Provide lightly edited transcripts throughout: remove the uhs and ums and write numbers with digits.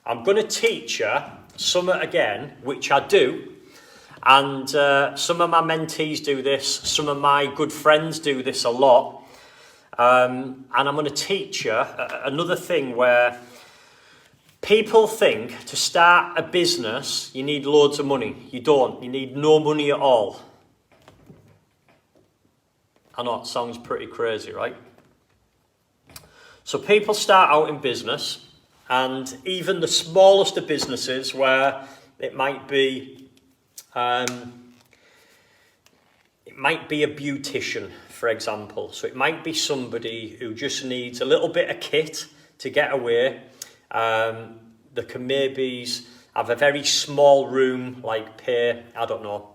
I'm going to teach you something again, which I do, and some of my mentees do this, some of my good friends do this a lot, and I'm going to teach you another thing where people think to start a business you need loads of money. You don't. You need no money at all. I know it sounds pretty crazy, right? So people start out in business, and even the smallest of businesses where it might be a beautician, for example. So it might be somebody who just needs a little bit of kit to get away. They can maybe have a very small room, like pay, I don't know,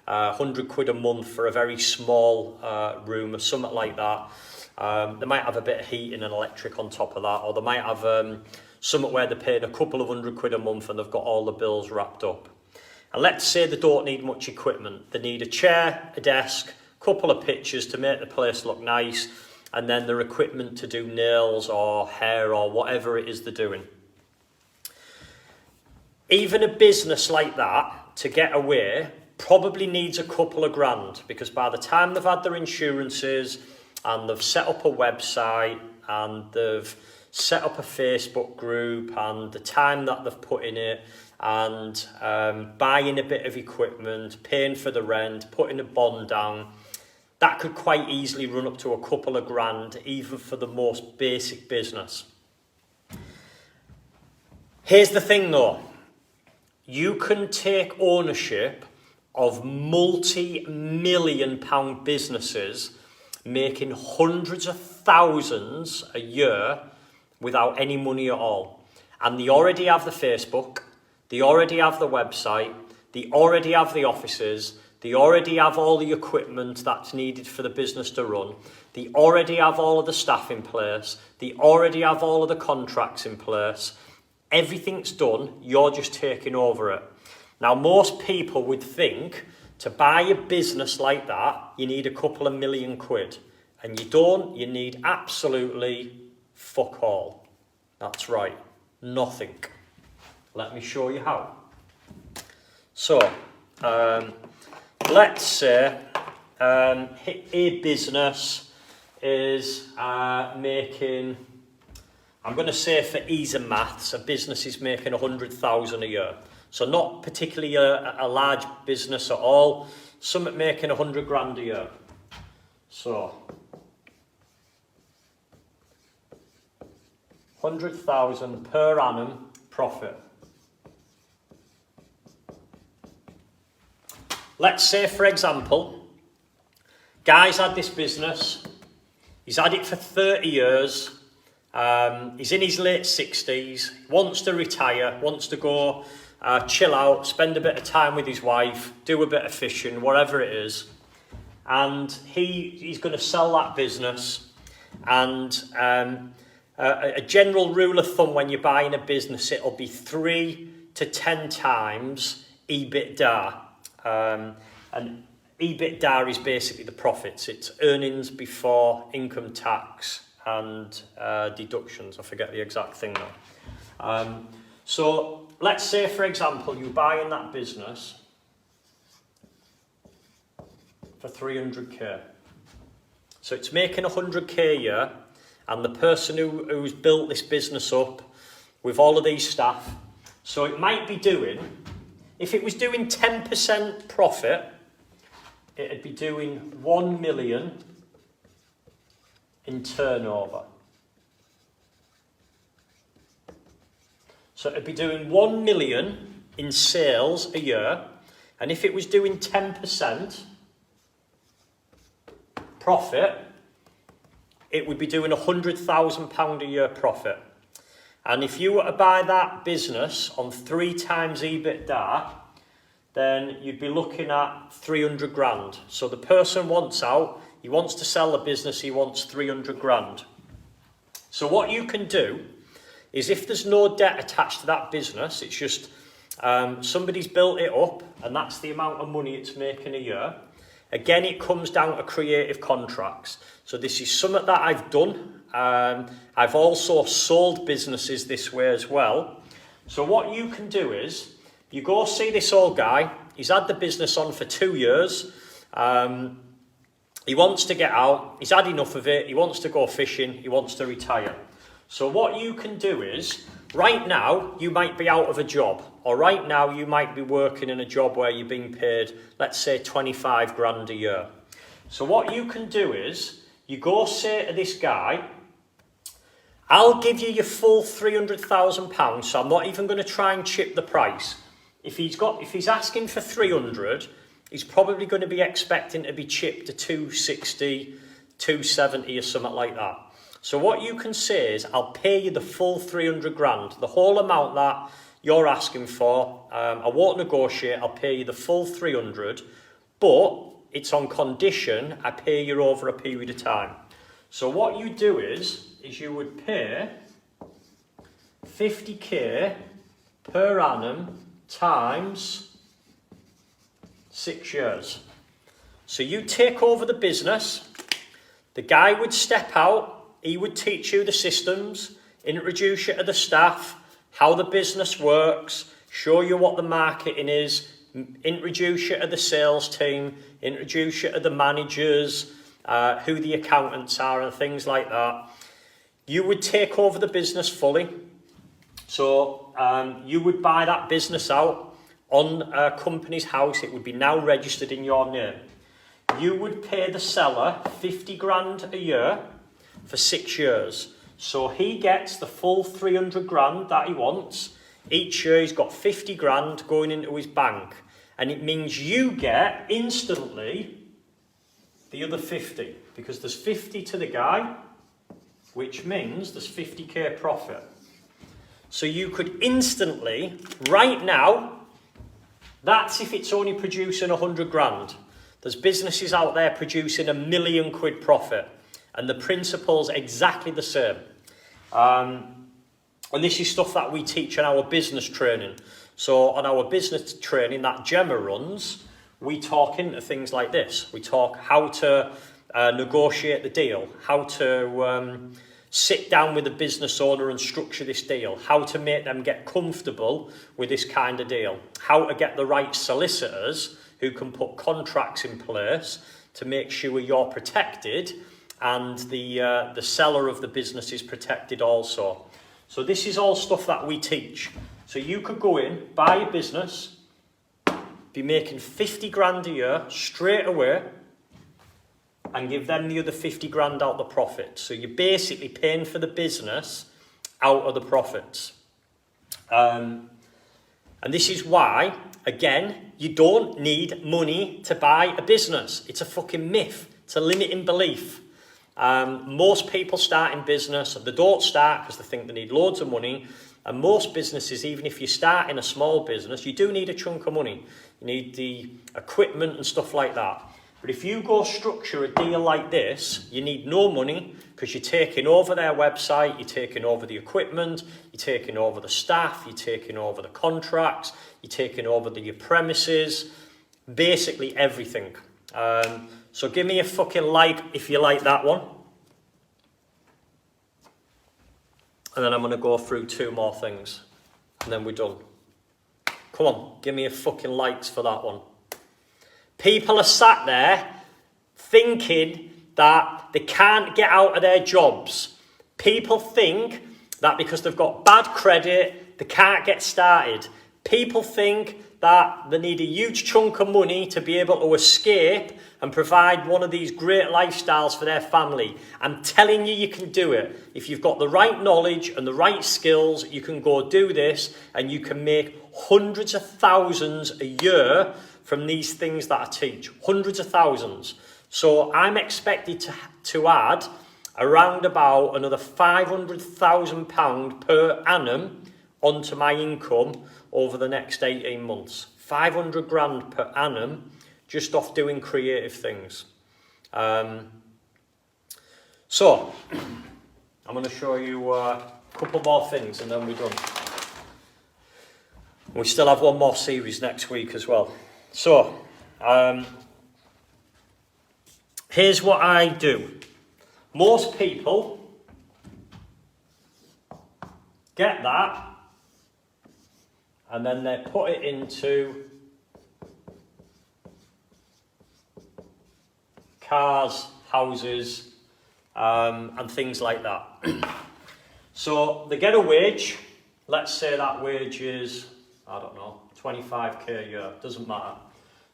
100 quid a month for a very small room or something like that. They might have a bit of heating and electric on top of that, or they might have something where they're paying a couple of 100 quid a month and they've got all the bills wrapped up. And let's say they don't need much equipment. They need a chair, a desk, a couple of pictures to make the place look nice, and then their equipment to do nails or hair or whatever it is they're doing. Even a business like that, to get away, probably needs a couple of grand, because by the time they've had their insurances and they've set up a website and they've set up a Facebook group and the time that they've put in it and buying a bit of equipment, paying for the rent, putting a bond down, that could quite easily run up to a couple of grand, even for the most basic business. Here's the thing though, you can take ownership of multi-million pound businesses making hundreds of thousands a year without any money at all. And they already have the Facebook, they already have the website, they already have the offices, they already have all the equipment that's needed for the business to run, they already have all of the staff in place, they already have all of the contracts in place. Everything's done, you're just taking over it. Now, most people would think to buy a business like that, you need a couple of million quid. And you don't, you need absolutely fuck all. That's right, nothing. Let me show you how. So, let's say a business is making, I'm going to say for ease of maths, a business is making 100,000 a year. So not particularly a large business at all. Some making 100 grand a year. So 100,000 per annum profit. Let's say, for example, guy's had this business. He's had it for 30 years. He's in his late 60s, wants to retire, wants to go chill out, spend a bit of time with his wife, do a bit of fishing, whatever it is. And he's going to sell that business. And a general rule of thumb when you're buying a business, it'll be 3 to 10 times EBITDA. And EBITDA is basically the profits. It's earnings before income tax and deductions. I forget the exact thing now. So let's say, for example, you buy in that business for 300k. So it's making 100k a year, and the person who's built this business up with all of these staff, so it might be doing, if it was doing 10% profit, it'd be doing 1 million in turnover. So it'd be doing 1 million in sales a year, and if it was doing 10% profit, it would be doing £100,000 a year profit. And if you were to buy that business on 3 times EBITDA, then you'd be looking at 300 grand. So the person wants out, he wants to sell the business, he wants 300 grand. So what you can do is, if there's no debt attached to that business, it's just somebody's built it up and that's the amount of money it's making a year. Again, it comes down to creative contracts. So this is something that I've done. I've also sold businesses this way as well. So what you can do is, you go see this old guy. He's had the business on for 2 years. He wants to get out. He's had enough of it. He wants to go fishing. He wants to retire. So what you can do is, right now, you might be out of a job. Or right now, you might be working in a job where you're being paid, let's say, 25 grand a year. So what you can do is, you go say to this guy, I'll give you your full £300,000, so I'm not even going to try and chip the price. If he's asking for 300, he's probably going to be expecting to be chipped to 260, 270 or something like that. So what you can say is, I'll pay you the full 300 grand, the whole amount that you're asking for. I won't negotiate, I'll pay you the full 300, but it's on condition I pay you over a period of time. So what you do is you would pay 50k per annum times 6 years. So you take over the business, the guy would step out, he would teach you the systems, introduce you to the staff, how the business works, show you what the marketing is, introduce you to the sales team, introduce you to the managers, who the accountants are and things like that. You would take over the business fully. So you would buy that business out on a company's house. It would be now registered in your name. You would pay the seller 50 grand a year for 6 years. So he gets the full 300 grand that he wants. Each year he's got 50 grand going into his bank. And it means you get instantly the other 50. Because there's 50 to the guy, which means there's 50k profit. So you could instantly, right now, that's if it's only producing 100 grand. There's businesses out there producing £1 million profit. And the principle's exactly the same. And this is stuff that we teach in our business training. So on our business training that Gemma runs, we talk into things like this. We talk how to negotiate the deal, how to sit down with the business owner and structure this deal, how to make them get comfortable with this kind of deal, how to get the right solicitors who can put contracts in place to make sure you're protected and the seller of the business is protected also. So this is all stuff that we teach. So you could go in, buy a business, be making 50 grand a year straight away, and give them the other 50 grand out the profit. So you're basically paying for the business out of the profits. And this is why, again, you don't need money to buy a business. It's a fucking myth. It's a limiting belief. Most people start in business, they don't start because they think they need loads of money. And most businesses, even if you start in a small business, you do need a chunk of money. You need the equipment and stuff like that. But if you go structure a deal like this, you need no money because you're taking over their website, you're taking over the equipment, you're taking over the staff, you're taking over the contracts, you're taking over your premises, basically everything. So give me a fucking like if you like that one. And then I'm going to go through 2 more things. And then we're done. Come on, give me a fucking likes for that one. People are sat there thinking that they can't get out of their jobs. People think that because they've got bad credit, they can't get started. People think that they need a huge chunk of money to be able to escape and provide one of these great lifestyles for their family. I'm telling you, you can do it. If you've got the right knowledge and the right skills, you can go do this and you can make hundreds of thousands a year from these things that I teach. Hundreds of thousands. So I'm expected to add around about another £500,000 per annum onto my income over the next 18 months. 500 grand per annum just off doing creative things. So, I'm going to show you a couple more things and then we're done. We still have one more series next week as well. So, here's what I do. Most people get that and then they put it into cars, houses, and things like that. So they get a wage. Let's say that wage is, I don't know, 25k a year, doesn't matter.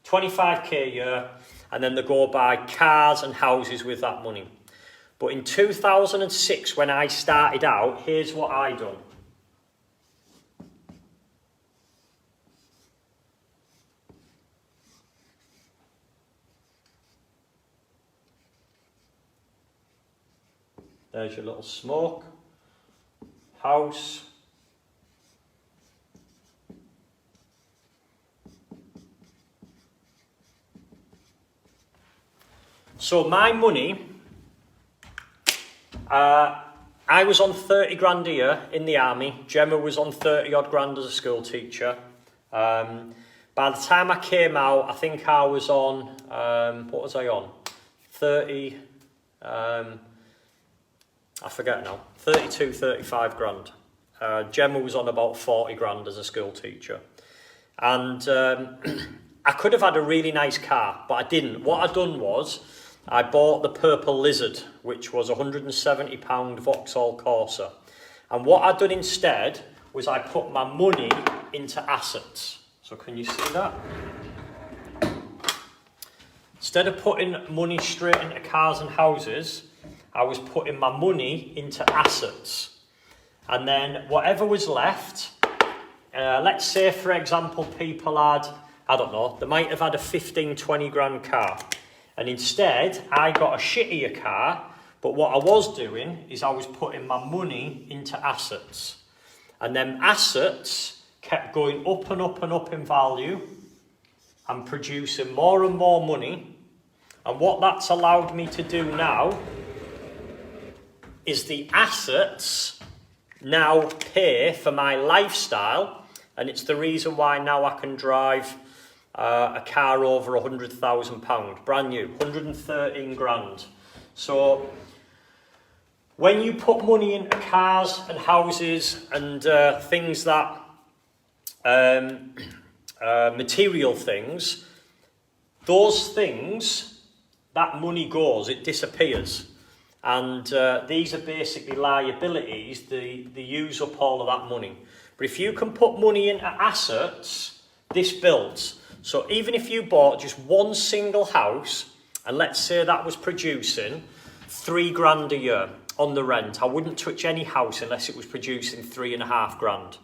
25k a year, and then they go buy cars and houses with that money. But in 2006, when I started out, here's what I done. There's your little smoke, house. So my money, I was on 30 grand a year in the army. Gemma was on 30 odd grand as a school teacher. By the time I came out, I think I was on, what was I on? 30, I forget now, 32, 35 grand. Gemma was on about 40 grand as a school teacher. And I could have had a really nice car, but I didn't. What I done was, I bought the Purple Lizard, which was £170 Vauxhall Corsa. And what I'd done instead was I put my money into assets. So can you see that? Instead of putting money straight into cars and houses, I was putting my money into assets. And then whatever was left, let's say, for example, people had, I don't know, they might have had a 15, 20 grand car. And instead, I got a shittier car, but what I was doing is I was putting my money into assets. And then assets kept going up and up and up in value and producing more and more money. And what that's allowed me to do now is the assets now pay for my lifestyle, and it's the reason why now I can drive a car over £100,000, brand new, 113 grand. So when you put money into cars and houses and things that, material things, those things, that money goes, it disappears. And these are basically liabilities, they use up all of that money. But if you can put money into assets, this builds. So even if you bought just one single house, and let's say that was producing 3 grand a year on the rent, I wouldn't touch any house unless it was producing 3.5 grand.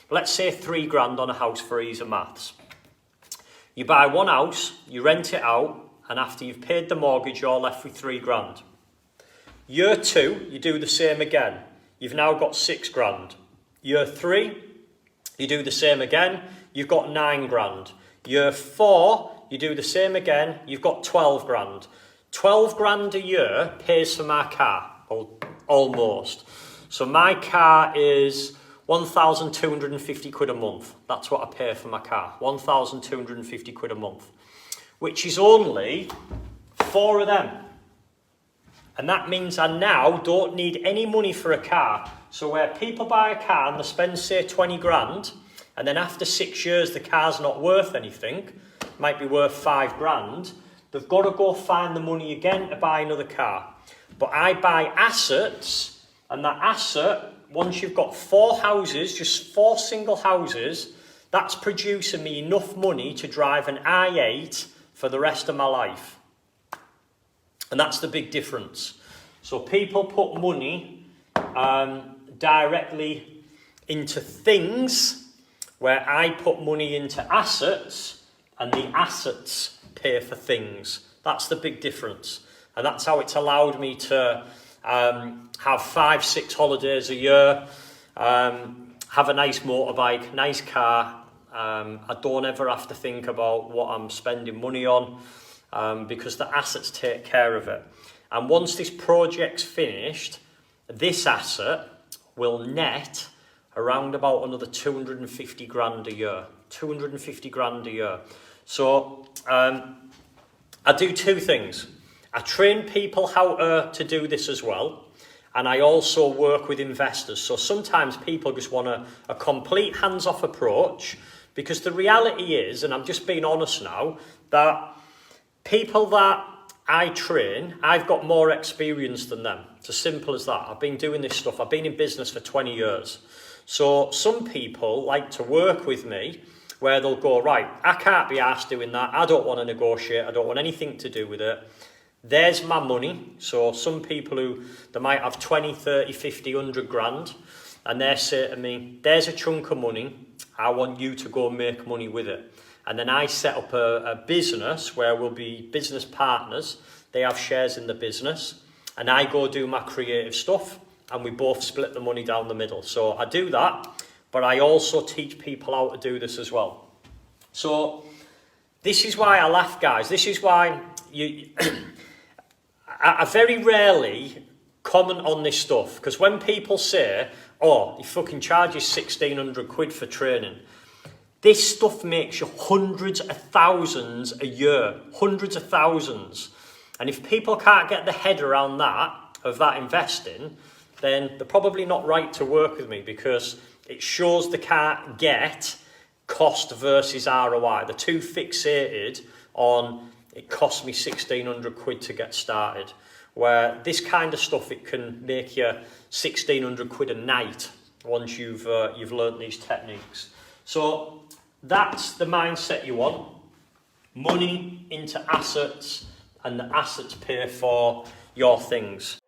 Let's say 3 grand on a house for ease of maths. You buy one house, you rent it out, and after you've paid the mortgage, you're left with 3 grand. Year 2, you do the same again. You've now got 6 grand. Year 3, you do the same again, you've got 9 grand. Year 4, you do the same again, you've got 12 grand. 12 grand a year pays for my car, almost. So my car is 1,250 quid a month. That's what I pay for my car, 1,250 quid a month, which is only 4 of them. And that means I now don't need any money for a car. So where people buy a car and they spend, say, 20 grand, and then after 6 years the car's not worth anything, might be worth 5 grand, they've got to go find the money again to buy another car. But I buy assets, and that asset, once you've got 4 houses, just 4 single houses, that's producing me enough money to drive an i8 for the rest of my life. And that's the big difference. So people put money directly into things, where I put money into assets, and the assets pay for things. That's the big difference. And that's how it's allowed me to have 5, 6 holidays a year, have a nice motorbike, nice car. I don't ever have to think about what I'm spending money on, because the assets take care of it. And once this project's finished, this asset will net around about another 250 grand a year. 250 grand a year. So I do 2 things. I train people how to do this as well. and I also work with investors. So sometimes people just want a complete hands-off approach, because the reality is, and I'm just being honest now, that people that I train, I've got more experience than them. It's as simple as that. I've been doing this stuff. I've been in business for 20 years. So some people like to work with me where they'll go, right, I can't be arsed doing that. I don't want to negotiate. I don't want anything to do with it. There's my money. So some people who, they might have 20, 30, 50, 100 grand, and they say to me, there's a chunk of money. I want you to go and make money with it. And then I set up a business where we'll be business partners. They have shares in the business, and I go do my creative stuff, and we both split the money down the middle. So I do that, but I also teach people how to do this as well. So this is why I laugh, guys. This is why I very rarely comment on this stuff, because when people say, oh, he fucking charges 1,600 quid for training, this stuff makes you hundreds of thousands a year, hundreds of thousands. And if people can't get the head around that, of that investing, then they're probably not right to work with me, because it shows they can't get cost versus ROI. They're too fixated on, it cost me 1,600 quid to get started. Where this kind of stuff, it can make you 1,600 quid a night once you've learnt these techniques. So that's the mindset you want. Money into assets, and the assets pay for your things.